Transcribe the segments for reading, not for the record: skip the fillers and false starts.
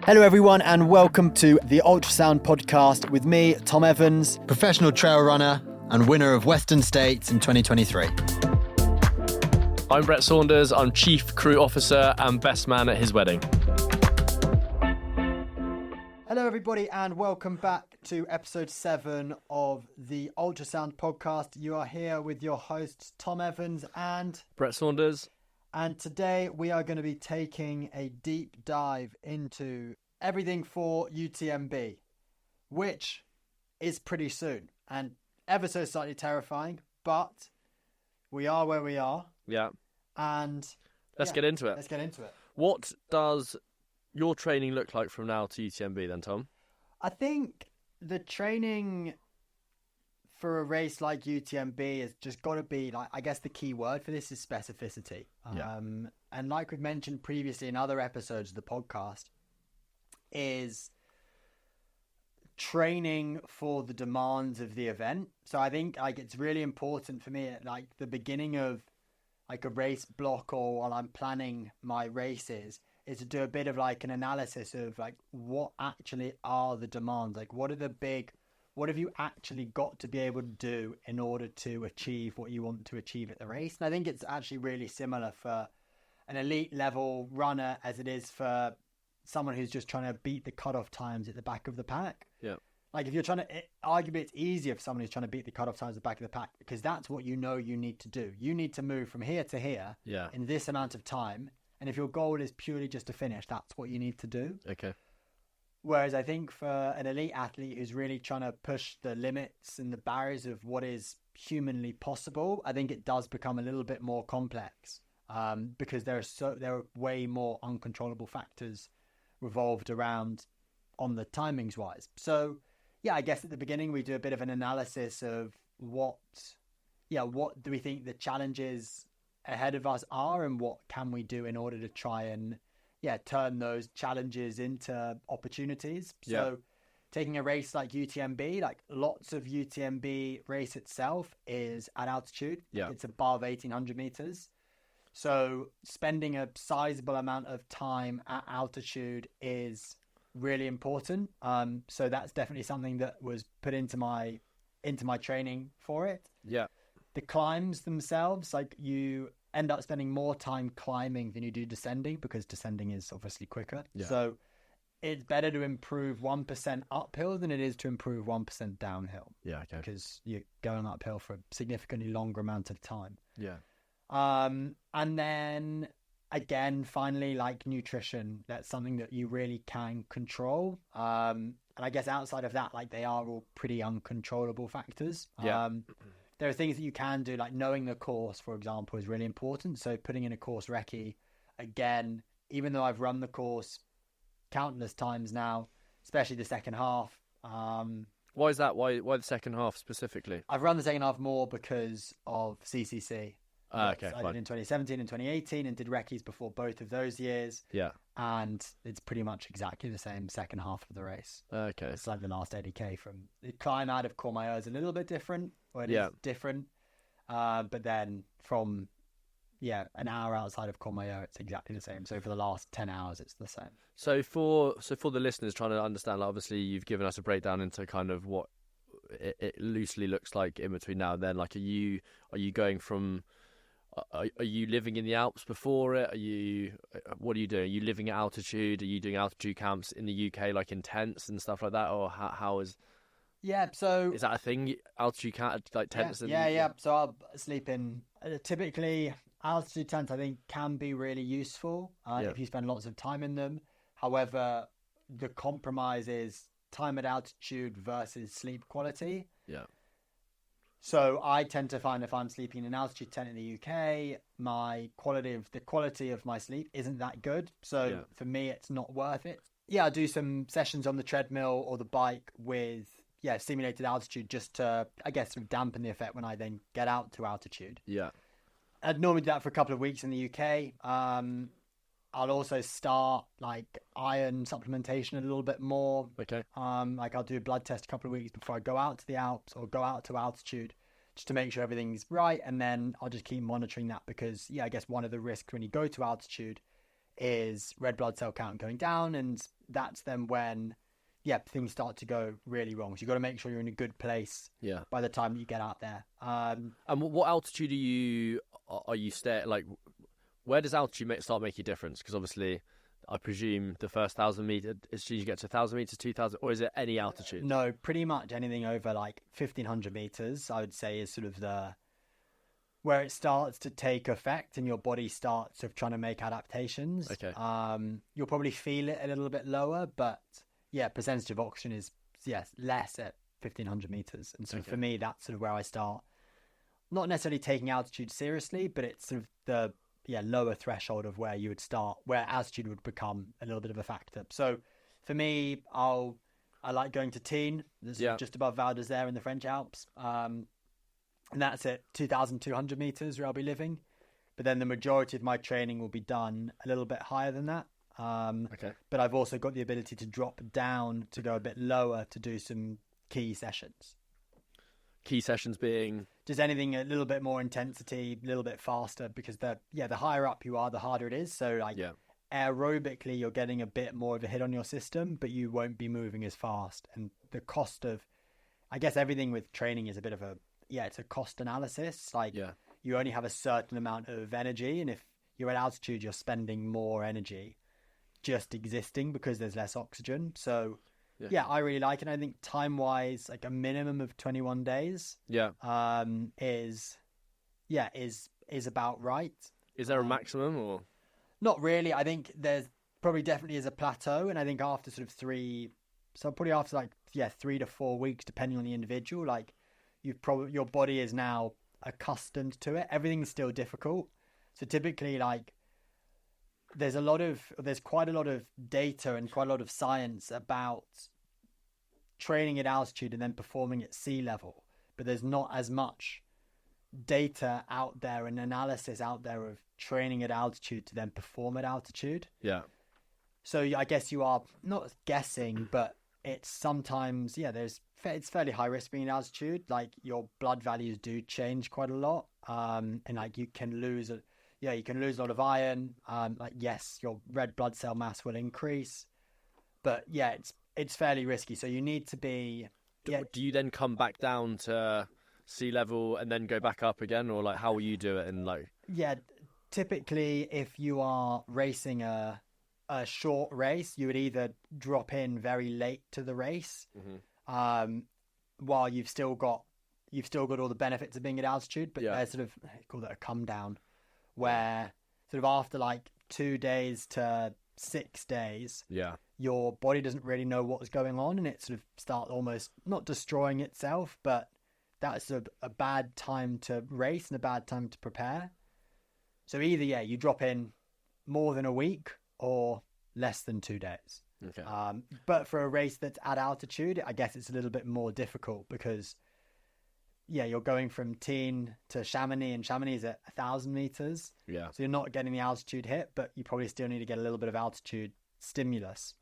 Hello everyone and welcome to the Ultrasound podcast with me, Tom Evans, professional trail runner and winner of Western States in 2023. I'm Brett Saunders, I'm Chief Crew Officer and best man at his wedding. Hello everybody and welcome back to episode 7 of the Ultrasound podcast. You are here with your hosts Tom Evans and Brett Saunders. And today we are going to be taking a deep dive into everything for UTMB, which is pretty soon and ever so slightly terrifying, but we are where we are. Yeah. And let's get into it. Let's get into it. What does your training look like from now to UTMB then, Tom? I think the training for a race like UTMB has just got to be, like, I guess the key word for this is specificity. Yeah. And like we've mentioned previously in other episodes of the podcast, is training for the demands of the event. So I think it's really important for me at the beginning of a race block or while I'm planning my races is to do a bit of an analysis of what actually are the demands, what have you actually got to be able to do in order to achieve what you want to achieve at the race. And I think it's actually really similar for an elite level runner as it is for someone who's just trying to beat the cutoff times at the back of the pack. Yeah. If you're trying to, arguably it's easier for someone who's trying to beat the cutoff times at the back of the pack because that's what you need to do. You need to move from here to here in this amount of time. And if your goal is purely just to finish, that's what you need to do. Okay. Whereas I think for an elite athlete who's really trying to push the limits and the barriers of what is humanly possible, I think it does become a little bit more complex because there are way more uncontrollable factors revolved around on the timings wise. So yeah, I guess at the beginning we do a bit of an analysis of what do we think the challenges ahead of us are and what can we do in order to try and turn those challenges into opportunities. So taking a race like UTMB, lots of UTMB race itself is at altitude. It's above 1800 meters. So spending a sizable amount of time at altitude is really important. So that's definitely something that was put into my training for it. Yeah. The climbs themselves, you end up spending more time climbing than you do descending because descending is obviously quicker. Yeah. So it's better to improve 1% uphill than it is to improve 1% downhill. Yeah, okay. Because you're going uphill for a significantly longer amount of time. Yeah. And then again, finally, nutrition, that's something that you really can control. And I guess outside of that, they are all pretty uncontrollable factors. Yeah. There are things that you can do, knowing the course, for example, is really important. So putting in a course recce, again, even though I've run the course countless times now, especially the second half. Why is that? Why the second half specifically? I've run the second half more because of CCC. Okay, I did in 2017 and 2018 and did recce's before both of those years. Yeah. And it's pretty much exactly the same second half of the race. Okay. It's the last 80k from the climb out of Courmayeur is a little bit different. Or it is different. But then from an hour outside of Courmayeur, it's exactly the same. So for the last 10 hours, it's the same. So for the listeners trying to understand, obviously you've given us a breakdown into kind of what it loosely looks like in between now and then. Are you going from? Are you living in the Alps before it? What are you doing? Are you living at altitude? Are you doing altitude camps in the UK, in tents and stuff like that? Or how is? Yeah, so is that a thing? Altitude camp, tents? Yeah. So I'll sleep in typically altitude tents. I think can be really useful if you spend lots of time in them. However, the compromise is time at altitude versus sleep quality. Yeah. So I tend to find if I'm sleeping in an altitude tent in the UK, the quality of my sleep isn't that good. So for me, it's not worth it. Yeah, I do some sessions on the treadmill or the bike with simulated altitude just to, I guess, sort of dampen the effect when I then get out to altitude. Yeah. I'd normally do that for a couple of weeks in the UK. I'll also start iron supplementation a little bit more. Okay. I'll do a blood test a couple of weeks before I go out to the Alps or go out to altitude just to make sure everything's right. And then I'll just keep monitoring that because, I guess one of the risks when you go to altitude is red blood cell count going down, and that's then when things start to go really wrong. So you've got to make sure you're in a good place by the time you get out there. And what altitude are you staying? Like, where does altitude start making a difference? Because obviously, I presume the first 1,000 meters, as soon as you get to 1,000 meters, 2,000, or is it any altitude? No, pretty much anything over like 1,500 meters, I would say, is sort of where it starts to take effect and your body starts sort of trying to make adaptations. Okay. You'll probably feel it a little bit lower, but percentage of oxygen is less at 1,500 meters. And so for me, that's sort of where I start. Not necessarily taking altitude seriously, but it's sort of the lower threshold of where you would start, where altitude would become a little bit of a factor. So for me, I like going to Tignes, just above Val d'Isère in the French Alps. And that's at 2,200 meters where I'll be living. But then the majority of my training will be done a little bit higher than that. But I've also got the ability to drop down to go a bit lower to do some key sessions. Key sessions being just anything a little bit more intensity, a little bit faster, because the higher up you are, the harder it is. So aerobically, you're getting a bit more of a hit on your system, but you won't be moving as fast. And the cost of, I guess, everything with training is a bit of it's a cost analysis. You only have a certain amount of energy, and if you're at altitude, you're spending more energy just existing because there's less oxygen. So I really like it. I think time-wise, like a minimum of 21 days is about right. Is there a maximum or? Not really. I think there's probably definitely is a plateau. And I think after sort of 3 to 4 weeks, depending on the individual, like your body is now accustomed to it. Everything's still difficult. So typically there's quite a lot of data and quite a lot of science about training at altitude and then performing at sea level, but there's not as much data out there and analysis out there of training at altitude to then perform at altitude. So I guess you are not guessing, but it's sometimes it's fairly high risk being at altitude. Like your blood values do change quite a lot, and like you can lose a lot of iron. Your red blood cell mass will increase, but it's fairly risky. So you need to be. Do you then come back down to sea level and then go back up again, or like how will you do it? And typically, if you are racing a short race, you would either drop in very late to the race, while you've still got all the benefits of being at altitude, but there's sort of call that a come down, where sort of after like 2 days to 6 days, your body doesn't really know what's going on, and it sort of starts almost not destroying itself, but that's a bad time to race and a bad time to prepare. So either you drop in more than a week or less than 2 days. But for a race that's at altitude, I guess it's a little bit more difficult because you're going from Tignes to Chamonix, and Chamonix is at 1,000 meters. So you're not getting the altitude hit, but you probably still need to get a little bit of altitude stimulus.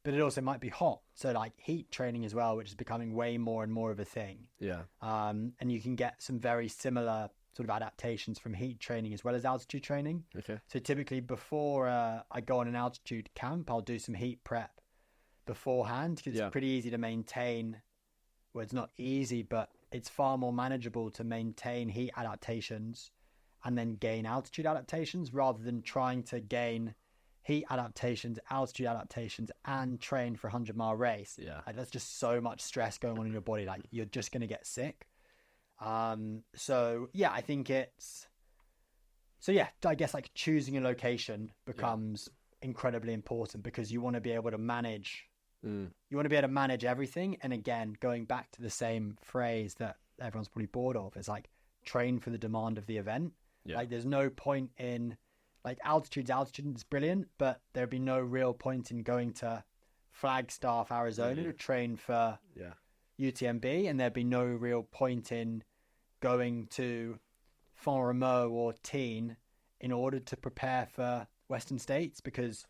But it also might be hot. So like heat training as well, which is becoming way more and more of a thing. And you can get some very similar sort of adaptations from heat training as well as altitude training. So typically before I go on an altitude camp, I'll do some heat prep beforehand, because it's pretty easy to maintain. Well, it's not easy, but it's far more manageable to maintain heat adaptations and then gain altitude adaptations rather than trying to gain heat adaptations, altitude adaptations, and train for a 100-mile race. That's just so much stress going on in your body. Like you're just going to get sick. I think I guess like choosing a location becomes incredibly important, because you want to be able to manage. You want to be able to manage everything. And again, going back to the same phrase that everyone's probably bored of, is like train for the demand of the event. Like there's no point in like altitude is brilliant, but there'd be no real point in going to Flagstaff, Arizona to train for UTMB, and there'd be no real point in going to Font-Romeu or Tignes in order to prepare for Western States, because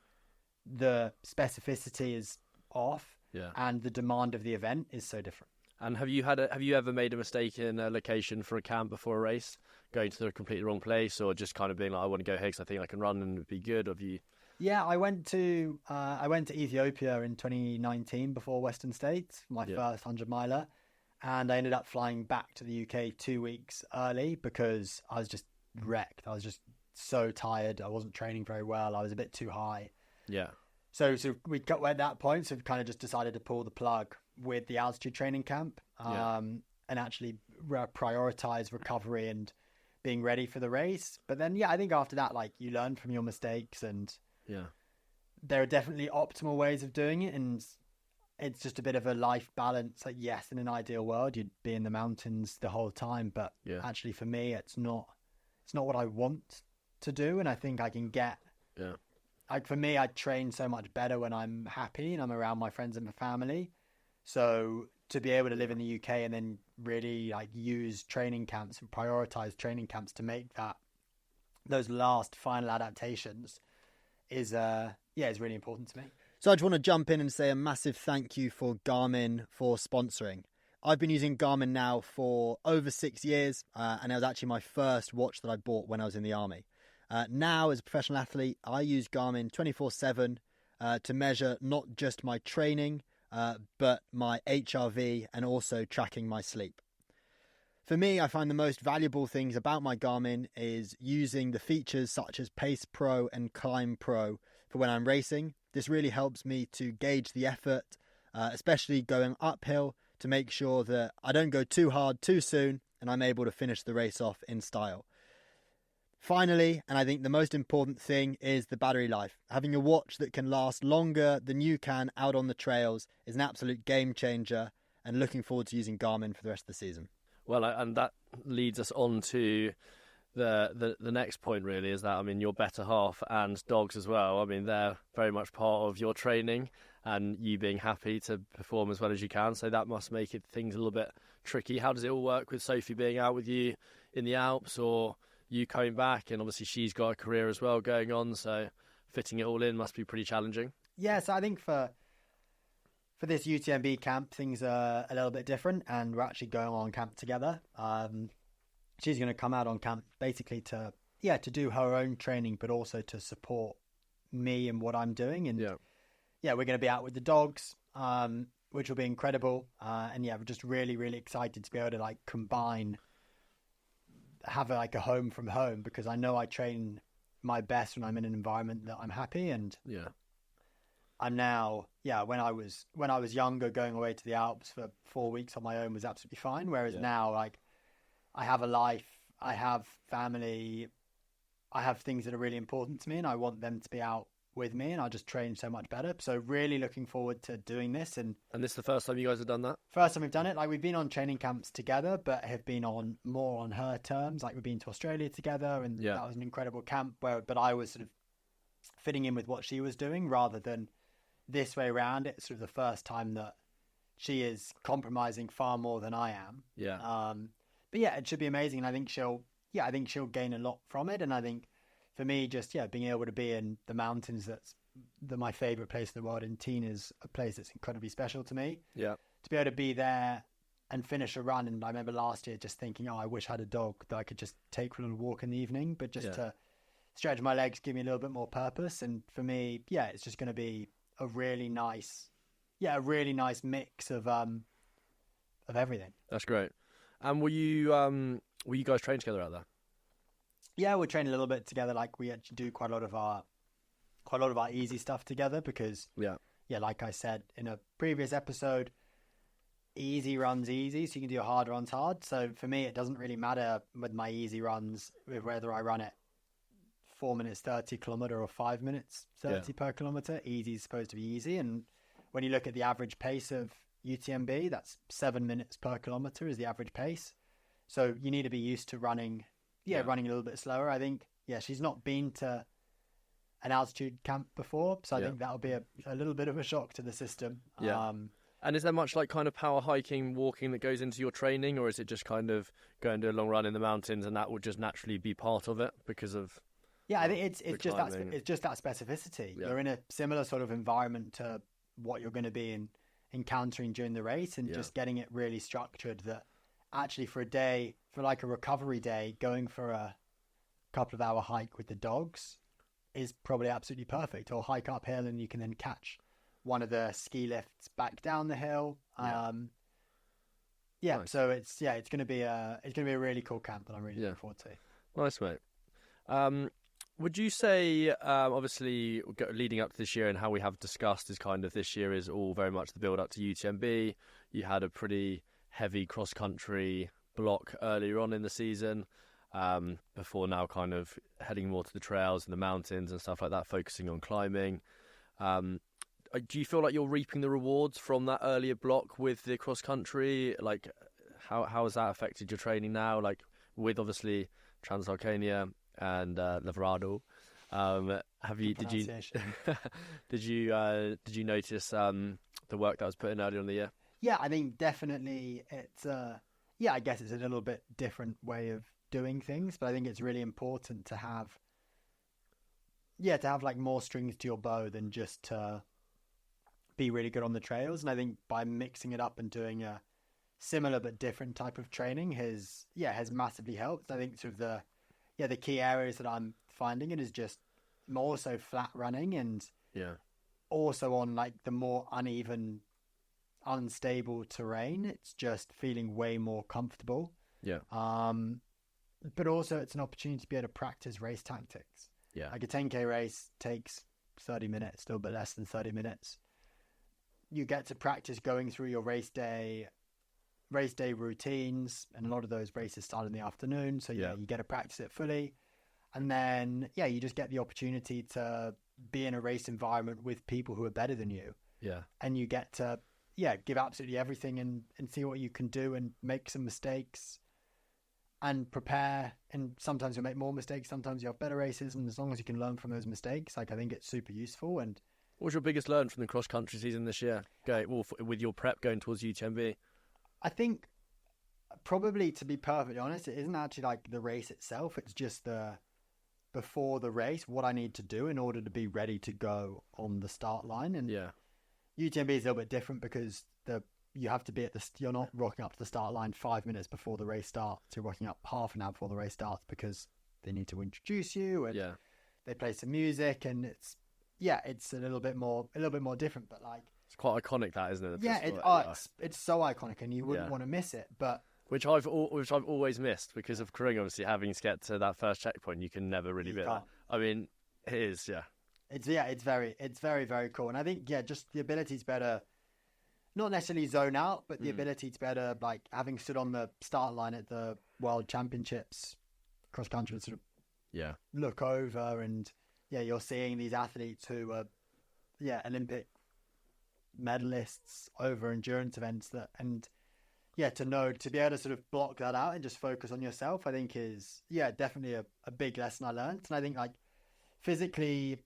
the specificity is off and the demand of the event is so different. And have you ever made a mistake in a location for a camp before a race, going to the completely wrong place, or just kind of being like, I want to go here because I think I can run and it'd be good? Have you Yeah, I went to Ethiopia in 2019 before Western States, my first 100-miler, and I ended up flying back to the UK 2 weeks early because I was just wrecked. I was just so tired. I wasn't training very well. I was a bit too high. Yeah. So we got at that point, so we kind of just decided to pull the plug with the altitude training camp, and actually prioritize recovery and being ready for the race. But then, I think after that, like, you learn from your mistakes, and there are definitely optimal ways of doing it, and it's just a bit of a life balance. Like, yes, in an ideal world, you'd be in the mountains the whole time, but actually for me, it's not what I want to do. And I think I can get, like, for me, I train so much better when I'm happy and I'm around my friends and my family. So to be able to live in the UK and then really like use training camps and prioritize training camps to make those last final adaptations is really important to me. So I just want to jump in and say a massive thank you for Garmin for sponsoring. I've been using Garmin now for over 6 years, and it was actually my first watch that I bought when I was in the army. Now, as a professional athlete, I use Garmin 24/7 to measure not just my training, but my HRV and also tracking my sleep. For me, I find the most valuable things about my Garmin is using the features such as Pace Pro and Climb Pro for when I'm racing. This really helps me to gauge the effort, especially going uphill, to make sure that I don't go too hard too soon and I'm able to finish the race off in style. Finally, and I think the most important thing, is the battery life. Having a watch that can last longer than you can out on the trails is an absolute game changer, and looking forward to using Garmin for the rest of the season. Well, and that leads us on to the next point, really, is that, I mean, your better half and dogs as well, I mean, they're very much part of your training and you being happy to perform as well as you can. So that must make things a little bit tricky. How does it all work with Sophie being out with you in the Alps, or you coming back? And obviously she's got a career as well going on, so fitting it all in must be pretty challenging. Yeah, so I think for this UTMB camp, things are a little bit different, and we're actually going on camp together. She's going to come out on camp basically to do her own training, but also to support me and what I'm doing. And we're going to be out with the dogs, which will be incredible. And we're just really, really excited to be able to like have like a home from home, because I know I train my best when I'm in an environment that I'm happy. And I'm now, when I was younger, going away to the Alps for 4 weeks on my own was absolutely fine. Whereas now, like, I have a life, I have family, I have things that are really important to me, and I want them to be out with me, and I'll just train so much better. So really looking forward to doing this. And this is the first time you guys have done that? First time we've done it. Like, we've been on training camps together, but have been on more on her terms. Like, we've been to Australia together, and that was an incredible camp but I was sort of fitting in with what she was doing rather than this way around. It's sort of the first time that she is compromising far more than I am. But it should be amazing, and I think she'll gain a lot from it. And I think for me, just being able to be in the mountains, that's my favorite place in the world, and Teen is a place that's incredibly special to me. To be able to be there and finish a run. And I remember last year just thinking, I wish I had a dog that I could just take for a little walk in the evening, but just to stretch my legs, give me a little bit more purpose. And for me, it's just going to be a really nice mix of everything. That's great. And will you guys train together out there? Yeah, we'll train a little bit together. Like, we actually do quite a lot of our easy stuff together, because like I said in a previous episode, easy runs easy, so you can do hard runs hard. So for me, it doesn't really matter with my easy runs whether I run it 4 minutes 30 kilometer or 5 minutes 30 per kilometer. Easy is supposed to be easy. And when you look at the average pace of UTMB, that's 7 minutes per kilometer is the average pace. So you need to be used to running a little bit slower. I think she's not been to an altitude camp before, so I think that'll be a little bit of a shock to the system. And is there much like kind of power hiking, walking that goes into your training, or is it just kind of going to a long run in the mountains and that would just naturally be part of it because of I think it's just that specificity. You're in a similar sort of environment to what you're going to be encountering during the race, and just getting it really structured that actually for a day, for like a recovery day, going for a couple of hour hike with the dogs is probably absolutely perfect. Or hike uphill and you can then catch one of the ski lifts back down the hill. Nice. So it's going to be a really cool camp that I'm really looking forward to. Nice, mate. Would you say, obviously, leading up to this year and how we have discussed is kind of this year is all very much the build up to UTMB. You had a pretty heavy cross country block earlier on in the season, before now kind of heading more to the trails and the mountains and stuff like that, focusing on climbing. Do you feel like you're reaping the rewards from that earlier block with the cross country? Like, how has that affected your training now? Like, with obviously Transarcania and Lavrado, did you notice the work that was put in earlier in the year? Yeah, I think definitely it's I guess it's a little bit different way of doing things, but I think it's really important to have like more strings to your bow than just to be really good on the trails. And I think by mixing it up and doing a similar but different type of training has massively helped. I think sort of the key areas that I'm finding it is just more so flat running and also on like the more uneven, unstable terrain. It's just feeling way more comfortable. But also it's an opportunity to be able to practice race tactics. Like a 10K race takes 30 minutes, a little bit less than 30 minutes. You get to practice going through your race day routines, and a lot of those races start in the afternoon, so you get to practice it fully. And then you just get the opportunity to be in a race environment with people who are better than you, and you get to give absolutely everything and see what you can do and make some mistakes and prepare. And sometimes you'll make more mistakes, sometimes you have better races, and as long as you can learn from those mistakes, like I think it's super useful. And what was your biggest learn from the cross country season this year? With your prep going towards UTMB? I think probably, to be perfectly honest, it isn't actually like the race itself. It's just before the race, what I need to do in order to be ready to go on the start line. And UTMB is a little bit different because you have to be you're not rocking up to the start line 5 minutes before the race starts. You're rocking up half an hour before the race starts because they need to introduce you and they play some music, and it's a little bit more different, but like it's quite iconic, that, isn't it? It's so iconic, and you wouldn't want to miss it. But which I've always missed because of Kring, obviously having to get to that first checkpoint. You can never really beat that. I mean, it is, It's very, very cool, and I think just the ability to better, not necessarily zone out, but the ability to better, like having stood on the start line at the World Championships cross country, sort of look over and. You're seeing these athletes who are, Olympic medalists over endurance events to be able to sort of block that out and just focus on yourself, I think is, definitely a big lesson I learned. And I think like physically,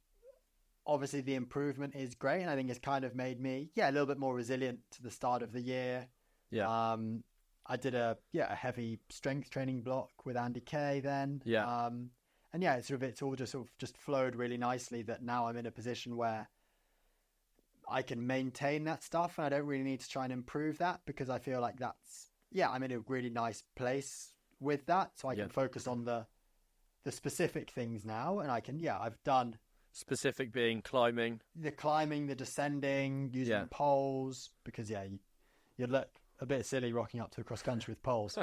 obviously the improvement is great. And I think it's kind of made me, a little bit more resilient to the start of the year. I did a heavy strength training block with Andy Kay then. And it's all just flowed really nicely that now I'm in a position where I can maintain that stuff, and I don't really need to try and improve that because I feel like that's, I'm in a really nice place with that. So I can focus on the specific things now, and I can, I've done. Specific being climbing. The climbing, the descending, using poles, because you look a bit silly rocking up to a cross country with poles.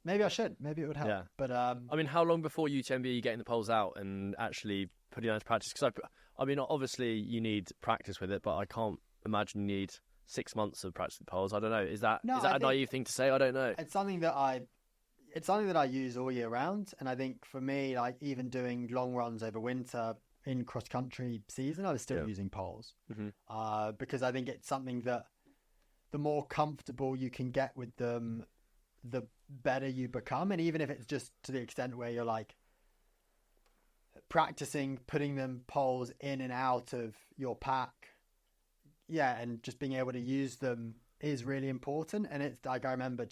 Maybe I should. Maybe it would help. But I mean, how long before UTMB are you getting the poles out and actually putting it into practice? Because I mean, obviously you need practice with it, but I can't imagine you need 6 months of practice with poles. I don't know. Is that a naive thing to say? I don't know. It's something that I use all year round, and I think for me, like even doing long runs over winter in cross country season, I was still using poles because I think it's something that. The more comfortable you can get with them, the better you become. And even if it's just to the extent where you're like practicing putting them poles in and out of your pack, and just being able to use them is really important. And it's like I remember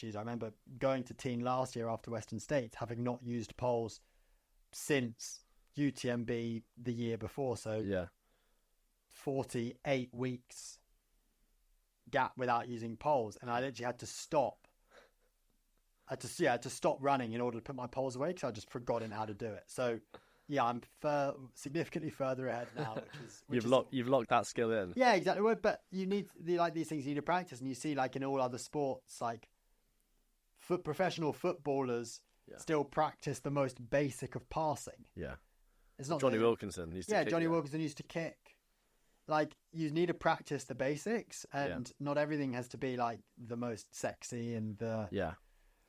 going to Teen last year after Western States, having not used poles since UTMB the year before. So 48 weeks gap without using poles, and I literally had to stop. I had to stop running in order to put my poles away because I just forgotten how to do it. So Yeah, I'm significantly further ahead now, You've locked that skill in. Yeah, exactly. Well, but you need these things you need to practice, and you see like in all other sports, like professional footballers still practice the most basic of passing. Yeah, it's not Johnny Wilkinson used to kick, Johnny Wilkinson used to kick. Like, you need to practice the basics, and not everything has to be like the most sexy and the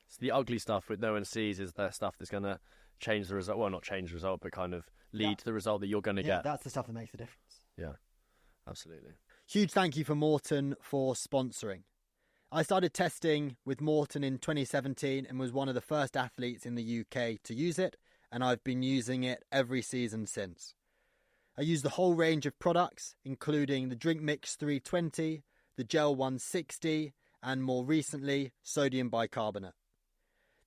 So the ugly stuff that no one sees is that stuff that's going to change the result. Well, not change the result, but kind of lead to the result that you're going to get. That's the stuff that makes the difference. Yeah, absolutely. Huge thank you for Morton for sponsoring. I started testing with Morton in 2017 and was one of the first athletes in the UK to use it, and I've been using it every season since. I use the whole range of products, including the Drink Mix 320, the Gel 160, and more recently, sodium bicarbonate.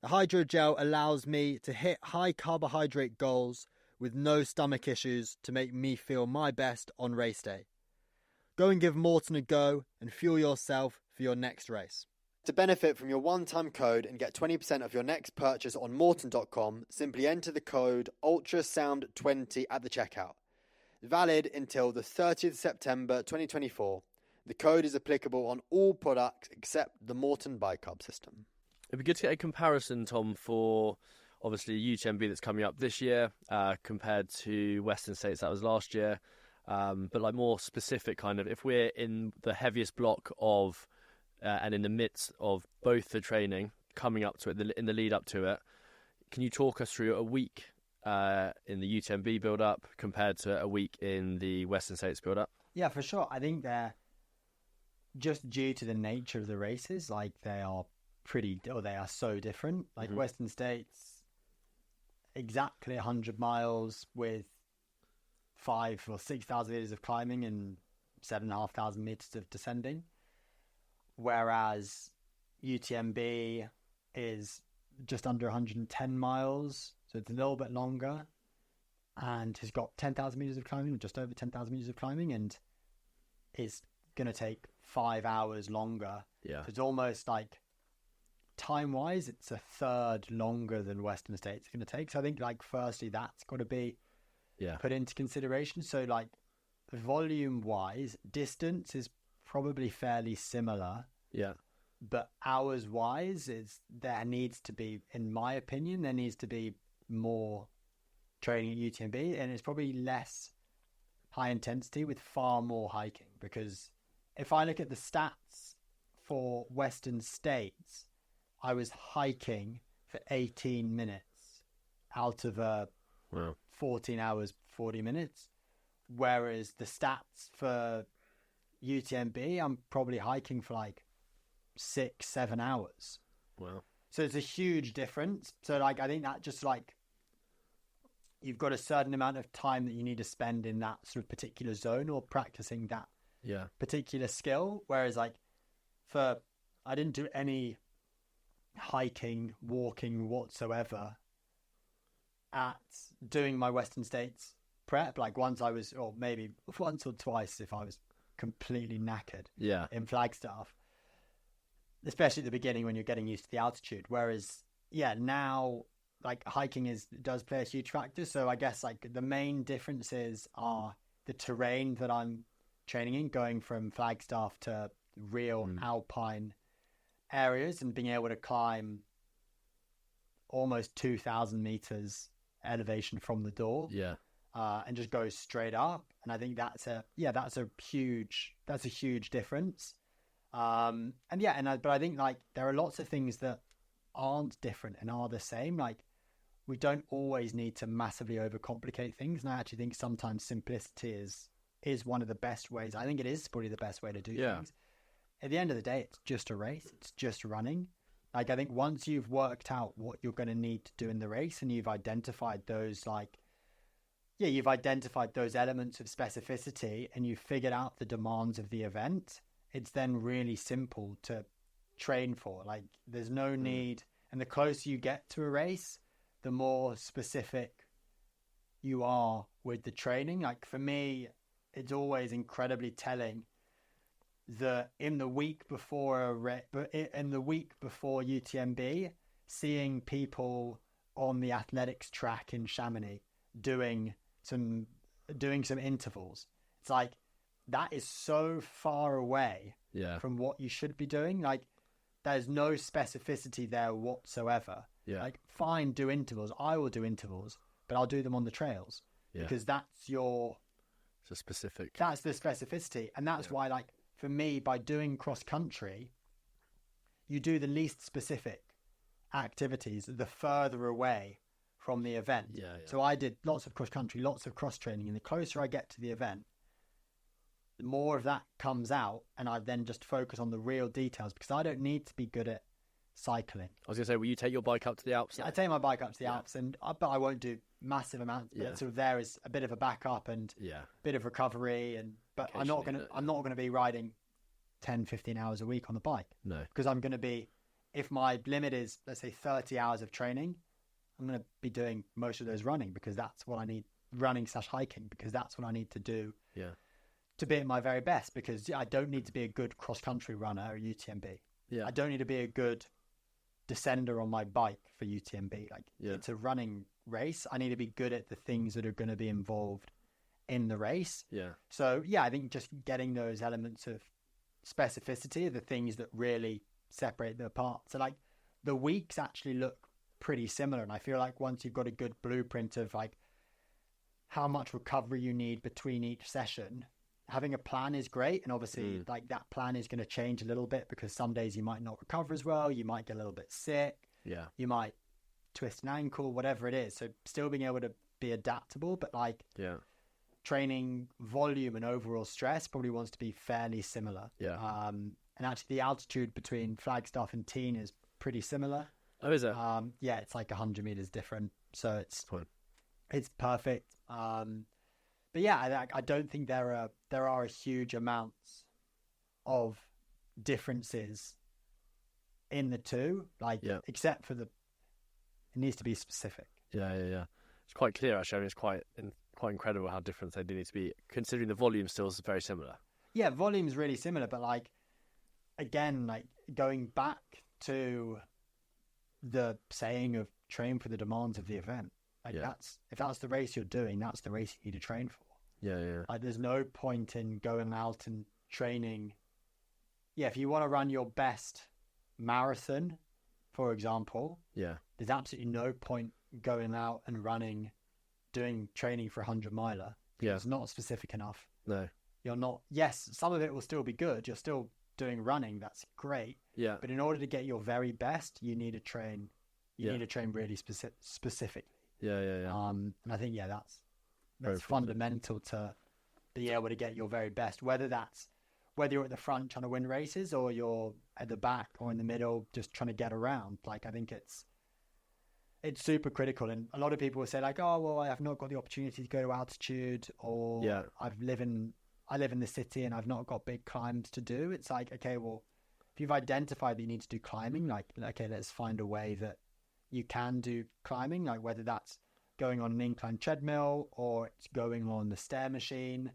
The hydrogel allows me to hit high carbohydrate goals with no stomach issues to make me feel my best on race day. Go and give Morton a go and fuel yourself for your next race. To benefit from your one-time code and get 20% of your next purchase on Morton.com, simply enter the code ULTRASOUND20 at the checkout. Valid until the 30th September 2024. The code is applicable on all products except the Morton bicarb system. It'd be good to get a comparison, Tom, for obviously UTMB that's coming up this year compared to Western States that was last year. But like more specific kind of, if we're in the heaviest block of and in the midst of both the training coming up to it, in the lead up to it, can you talk us through a week in the UTMB build-up compared to a week in the Western States build-up? Yeah, for sure. I think they're just due to the nature of the races, like they are so different. Like Western States, exactly 100 miles with 5,000 or 6,000 meters of climbing and 7,500 meters of descending, whereas UTMB is just under 110 miles, so it's a little bit longer, and has got 10,000 meters of climbing, just over 10,000 meters of climbing, and is going to take 5 hours longer. Yeah, so it's almost like time-wise, it's a third longer than Western States is going to take. So I think, like, firstly, that's got to be put into consideration. So, like, volume-wise, distance is probably fairly similar. Yeah. But hours-wise, there needs to be, in my opinion, more training at UTMB, and it's probably less high intensity with far more hiking. Because if I look at the stats for Western States, I was hiking for 18 minutes out of 14 hours, 40 minutes. Whereas the stats for UTMB, I'm probably hiking for like 6-7 hours. Wow. So it's a huge difference. So like, I think that just like, you've got a certain amount of time that you need to spend in that sort of particular zone or practicing that particular skill. Whereas like I didn't do any hiking, walking whatsoever at doing my Western States prep. Like once or twice if I was completely knackered in Flagstaff, especially at the beginning when you're getting used to the altitude. Whereas now like hiking does play a huge factor. So I guess like the main differences are the terrain that I'm training in, going from Flagstaff to real alpine areas and being able to climb almost 2,000 meters elevation from the door, and just go straight up. And I think that's a huge difference. But I think like there are lots of things that aren't different and are the same. Like we don't always need to massively overcomplicate things, and I actually think sometimes simplicity is one of the best ways. I think it is probably the best way to do things. At the end of the day, it's just a race. It's just running. Like, I think once you've worked out what you're going to need to do in the race and you've identified those, you've identified those elements of specificity and you've figured out the demands of the event, it's then really simple to train for. Like, there's no need. And the closer you get to a race, the more specific you are with the training. Like, for me, it's always incredibly telling that in the week before UTMB, seeing people on the athletics track in Chamonix doing some intervals. It's like that is so far away from what you should be doing. Like there's no specificity there whatsoever. Like fine, do intervals. I will do intervals, but I'll do them on the trails because that's the specificity. And that's why, like, for me, by doing cross country, you do the least specific activities the further away from the event. So I did lots of cross country, lots of cross training, and the closer I get to the event, the more of that comes out, and I then just focus on the real details because I don't need to be good at cycling. I was gonna say, will you take your bike up to the Alps? I take my bike up to the Alps, but I won't do massive amounts. But sort of there is a bit of a backup and a bit of recovery, but I'm not gonna be riding 10, 15 hours a week on the bike. No, because I'm gonna be, if my limit is, let's say, 30 hours of training, I'm gonna be doing most of those running because that's what I need, running/hiking, because that's what I need to do. To be at my very best, because I don't need to be a good cross-country runner at UTMB. I don't need to be a good descender on my bike for UTMB. Like it's a running race. I need to be good at the things that are going to be involved in the race. So I think just getting those elements of specificity are the things that really separate them apart. So like the weeks actually look pretty similar, and I feel like once you've got a good blueprint of like how much recovery you need between each session, having a plan is great. And obviously like that plan is going to change a little bit because some days you might not recover as well. You might get a little bit sick. You might twist an ankle, whatever it is. So still being able to be adaptable, but like training volume and overall stress probably wants to be fairly similar. And actually the altitude between Flagstaff and Teen is pretty similar. Oh, is it? It's like 100 meters different. So it's perfect. But I don't think there are a huge amounts of differences in the two, except for it needs to be specific. It's quite clear actually. I mean, it's quite incredible how different they do need to be, considering the volume still is very similar. Volume's really similar, but like again, like going back to the saying of train for the demands of the event. Like if that's the race you're doing, that's the race you need to train for. Like there's no point in going out and training. If you want to run your best marathon, for example, there's absolutely no point going out and doing training for 100 miler. It's not specific enough. No, you're not. Yes, some of it will still be good. You're still doing running. That's great. But in order to get your very best, you need to train. You need to train really specifically. And I think that's fundamental to be able to get your very best. Whether you're at the front trying to win races, or you're at the back or in the middle just trying to get around. Like I think it's super critical. And a lot of people will say like, oh well, I have not got the opportunity to go to altitude, or I live in the city and I've not got big climbs to do. It's like, okay, well, if you've identified that you need to do climbing, like okay, let's find a way that you can do climbing, like whether that's going on an incline treadmill or it's going on the stair machine,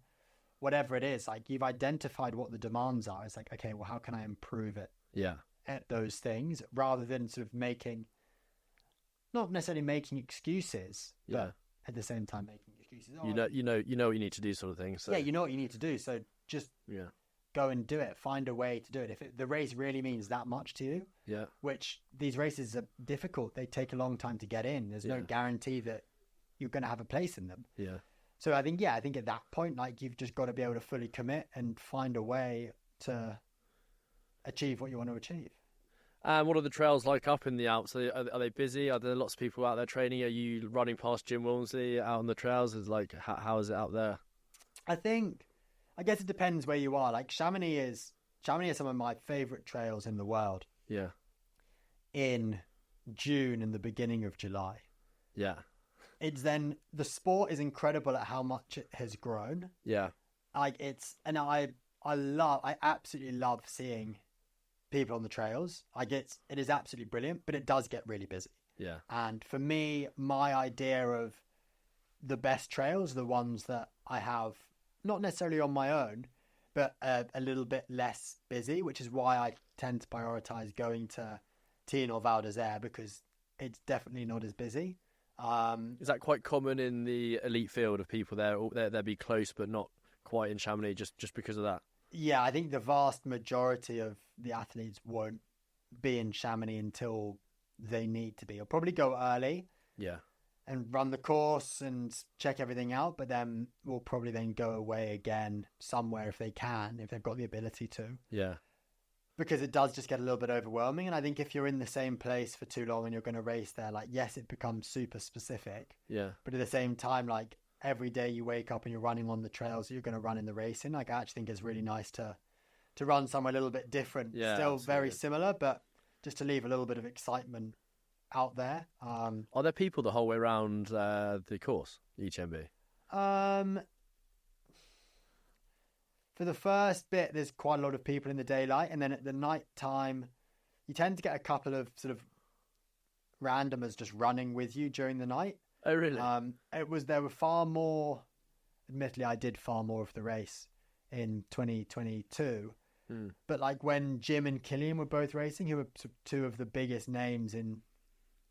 whatever it is. Like you've identified what the demands are. It's like, okay, well, how can I improve it at those things, rather than sort of not necessarily making excuses, but at the same time making excuses. You know what you need to do, sort of thing. So you know what you need to do. So just go and do it. Find a way to do it. If the race really means that much to you, which these races are difficult. They take a long time to get in. There's no guarantee that you're going to have a place in them. So I think at that point, like you've just got to be able to fully commit and find a way to achieve what you want to achieve. And what are the trails like up in the Alps? Are they busy? Are there lots of people out there training? Are you running past Jim Walmsley out on the trails? Is like how is it out there? I guess it depends where you are. Like Chamonix is some of my favorite trails in the world. In June and the beginning of July. It's then the sport is incredible at how much it has grown. Like I absolutely love seeing people on the trails. It is absolutely brilliant, but it does get really busy. And for me, my idea of the best trails are the ones that I have not necessarily on my own, but a little bit less busy, which is why I tend to prioritize going to Teen or Val d'Isère, because it's definitely not as busy. Is that quite common in the elite field of people there? They'll be close, but not quite in Chamonix, just because of that. Yeah, I think the vast majority of the athletes won't be in Chamonix until they need to be. Or probably go early. Yeah. And run the course and check everything out, but then we'll probably then go away again somewhere if they can, if they've got the ability to. Yeah. Because it does just get a little bit overwhelming. And I think if you're in the same place for too long and you're going to race there, like, yes, it becomes super specific. Yeah. But at the same time, like, every day you wake up and you're running on the trails that you're going to run in the racing, like, I actually think it's really nice to run somewhere a little bit different. Yeah, Still absolutely. very similar, but just to leave a little bit of excitement out there. Are there people the whole way around the course, UTMB? For the first bit, there's quite a lot of people in the daylight, and then at the night time, you tend to get a couple of sort of randomers just running with you during the night. Oh, really? There were far more. Admittedly, I did far more of the race in 2022. But like when Jim and Killian were both racing, who were two of the biggest names in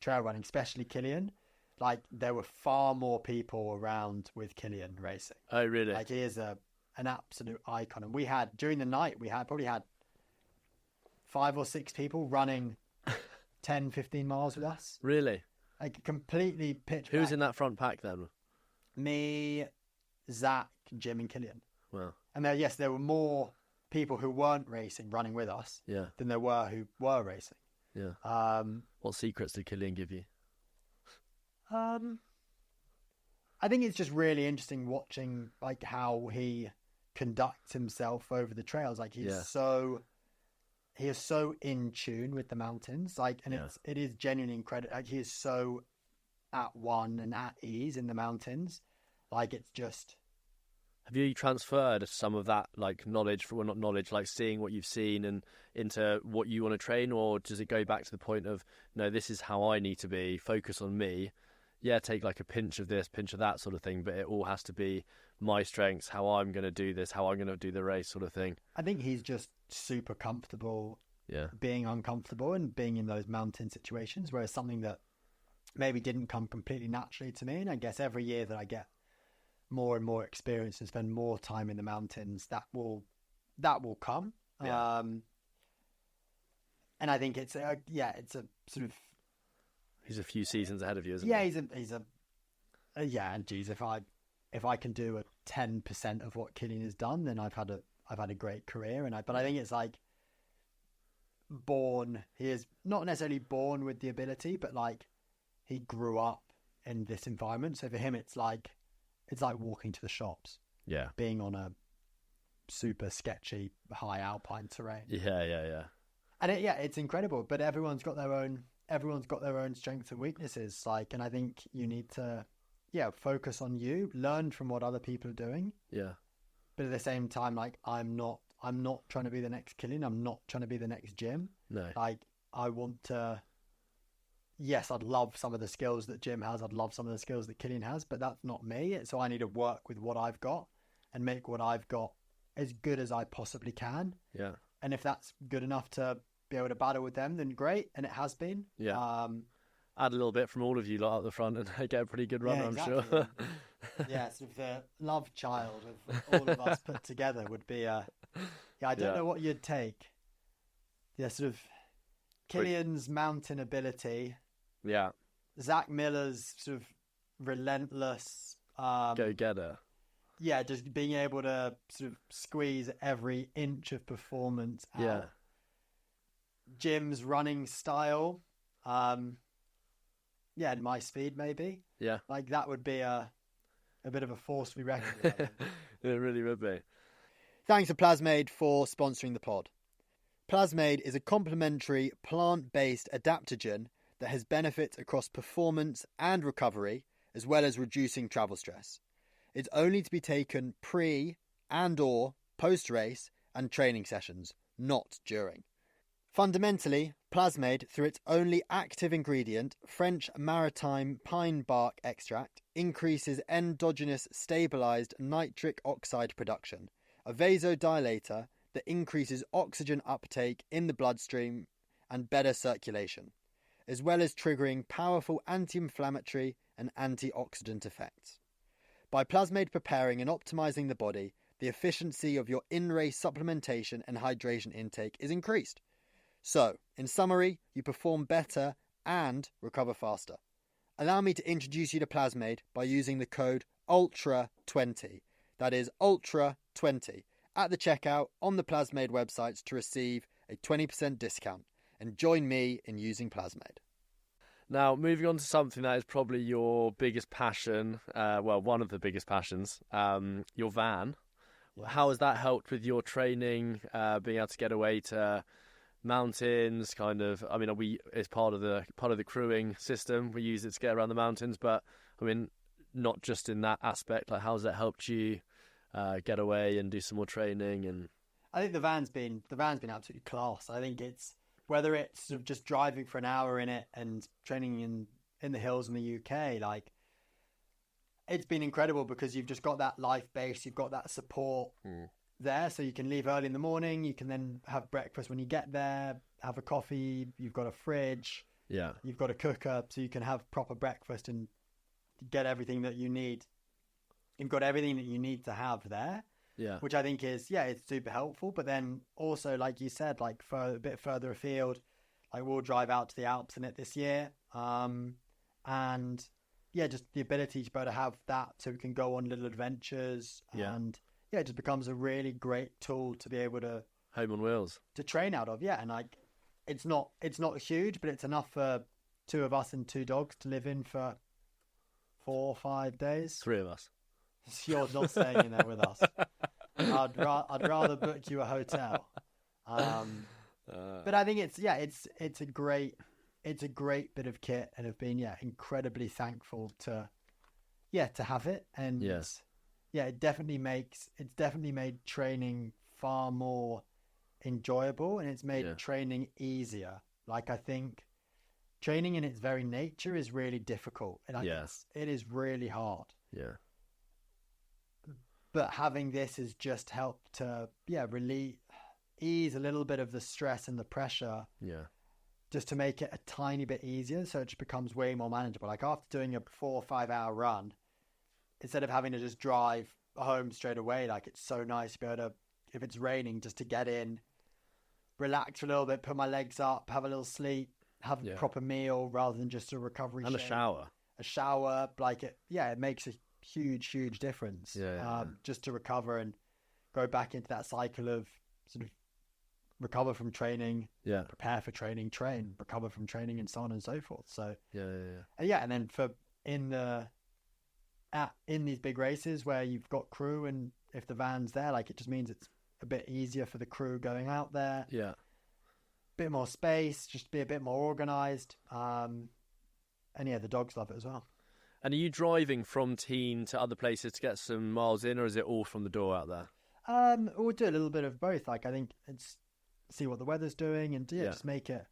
trail running, especially Killian, like there were far more people around with Killian racing. Oh, really? Like he is an absolute icon. And we had, during the night, probably had 5 or 6 people running 10, 15 miles with us. Really? Like completely pitch Who's black. in that front pack then? Me, Zach, Jim and Killian. Wow. And there were more people who weren't racing running with us Yeah. than there were who were racing. Yeah. What secrets did Killian give you? I think it's just really interesting watching like how he conducts himself over the trails. Like he is so in tune with the mountains. Like, and it is genuinely incredible. Like he is so at one and at ease in the mountains. Like it's just. Have you transferred some of that, like knowledge, not knowledge, like seeing what you've seen and into what you want to train, or does it go back to the point of, no, this is how I need to be, focus on me? Yeah, take like a pinch of this, pinch of that sort of thing, but it all has to be my strengths, how I'm going to do this, how I'm going to do the race sort of thing. I think he's just super comfortable being uncomfortable and being in those mountain situations, whereas something that maybe didn't come completely naturally to me. And I guess every year that I get more and more experience and spend more time in the mountains, that will come. Yeah. And I think it's a sort of. He's a few seasons ahead of you, isn't he? Yeah, and geez, if I can do a 10% of what Killian has done, then I've had a great career. But I think it's like he is not necessarily born with the ability, but like he grew up in this environment. So for him, it's like walking to the shops. Yeah. Being on a super sketchy high alpine terrain. Yeah. And it's incredible, but everyone's got their own strengths and weaknesses. Like, and I think you need to, focus on you, learn from what other people are doing. Yeah. But at the same time, like, I'm not trying to be the next Killian. I'm not trying to be the next Jim. No. Like, I want to. Yes, I'd love some of the skills that Jim has. I'd love some of the skills that Killian has, but that's not me. So I need to work with what I've got and make what I've got as good as I possibly can. Yeah. And if that's good enough to be able to battle with them, then great. And it has been. Yeah. Add a little bit from all of you lot at the front and get a pretty good run, exactly. I'm sure. Yeah, sort of the love child of all of us put together would be I don't know what you'd take. Yeah, sort of Killian's mountain ability. Yeah. Zach Miller's sort of relentless go-getter. Yeah, just being able to sort of squeeze every inch of performance out. Yeah. Jim's running style. My speed maybe. Yeah. Like that would be a bit of a force to be reckoned with. It really would be. Thanks to Plasmade for sponsoring the pod. Plasmade is a complementary plant-based adaptogen that has benefits across performance and recovery, as well as reducing travel stress. It's only to be taken pre and or post-race and training sessions, not during. Fundamentally, Plasmade, through its only active ingredient, French maritime pine bark extract, increases endogenous stabilised nitric oxide production, a vasodilator that increases oxygen uptake in the bloodstream and better circulation. as well as triggering powerful anti-inflammatory and antioxidant effects. By plasmade preparing and optimizing the body, the efficiency of your in-race supplementation and hydration intake is increased. So, in summary, you perform better and recover faster. Allow me to introduce you to Plasmade by using the code ULTRA20. That is ULTRA20 at the checkout on the Plasmade websites to receive a 20% discount. And join me in using Plasmade. Now, moving on to something that is probably your biggest passion, one of the biggest passions, your van. Yes. How has that helped with your training, being able to get away to mountains? It's part of the crewing system. We use it to get around the mountains, but I mean, not just in that aspect. Like, how's that helped you get away and do some more training? And I think the van's been absolutely class. I think it's whether it's sort of just driving for an hour in it and training in the hills in the UK, like, it's been incredible because you've just got that life base, you've got that support there, so you can leave early in the morning, you can then have breakfast when you get there, have a coffee, you've got a fridge, you've got a cooker, so you can have proper breakfast and get everything that you need. You've got everything that you need to have there, which I think is, it's super helpful. But then also, like you said, like a bit further afield, like we'll drive out to the Alps in it this year, and just the ability to be able to have that so we can go on little adventures, and it just becomes a really great tool to be able to home on wheels to train out of. And like it's not huge, but it's enough for 2 of us and 2 dogs to live in for 4 or 5 days. 3 of us. You're not staying in there with us. I'd rather book you a hotel. But I think it's a great bit of kit, and have been incredibly thankful to have it. And it's definitely made training far more enjoyable, and it's made training easier. Like, I think training in its very nature is really difficult, and it is really hard. But having this has just helped to ease a little bit of the stress and the pressure, just to make it a tiny bit easier, so it just becomes way more manageable. Like, after doing a 4 or 5 hour run, instead of having to just drive home straight away, like, it's so nice to be able to, if it's raining, just to get in, relax for a little bit, put my legs up, have a little sleep, have a proper meal, rather than just a recovery and shake. a shower. Like, it makes a huge difference. Just to recover and go back into that cycle of sort of recover from training, prepare for training, train, recover from training, and so on and so forth. So and then in these big races where you've got crew, and if the van's there, like, it just means it's a bit easier for the crew going out there. Bit more space, just be a bit more organized. And the dogs love it as well. And are you driving from Teen to other places to get some miles in, or is it all from the door out there? We'll do a little bit of both. Like, I think it's see what the weather's doing, and just make it.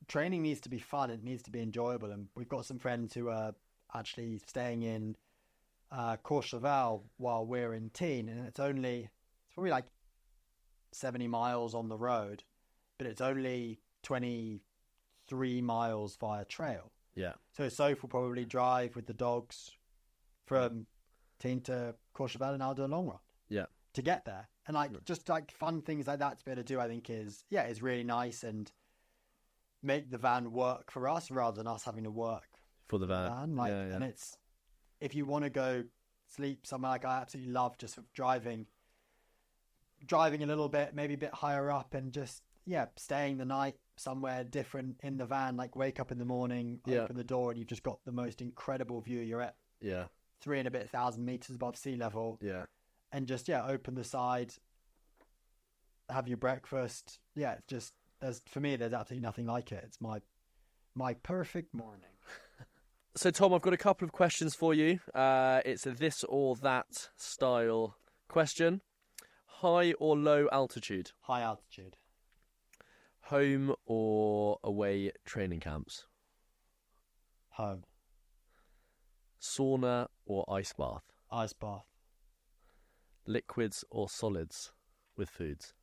Training needs to be fun. It needs to be enjoyable. And we've got some friends who are actually staying in Courchevel while we're in Teen, and it's probably like 70 miles on the road, but it's only 23 miles via trail. So Soph will probably drive with the dogs from Teen to Courchevel, and I'll do a long run. To get there. And just like fun things like that to be able to do, I think is really nice, and make the van work for us rather than us having to work for the van. And it's, if you want to go sleep somewhere, like, I absolutely love just sort of driving a little bit, maybe a bit higher up, and just staying the night somewhere different in the van. Like, wake up in the morning, open the door, and you've just got the most incredible view. You're at 3 and a bit thousand meters above sea level. And just open the side, have your breakfast. It's just, for me there's absolutely nothing like it. It's my perfect morning. So Tom, I've got a couple of questions for you. It's a this or that style question. High or low altitude? High altitude. Home or away training camps? Home. Sauna or ice bath? Ice bath. Liquids or solids with foods?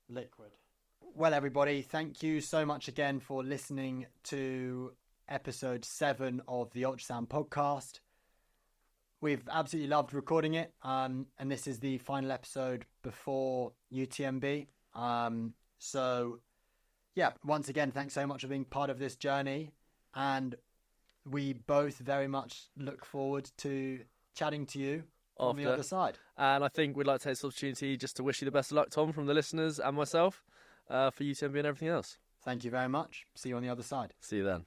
Liquid. Well, everybody, thank you so much again for listening to episode 7 of the Ultrasound podcast. We've absolutely loved recording it, and this is the final episode before UTMB. So, yeah, once again, thanks so much for being part of this journey, and we both very much look forward to chatting to you on the other side. And I think we'd like to take this opportunity just to wish you the best of luck, Tom, from the listeners and myself, for UTMB and everything else. Thank you very much. See you on the other side. See you then.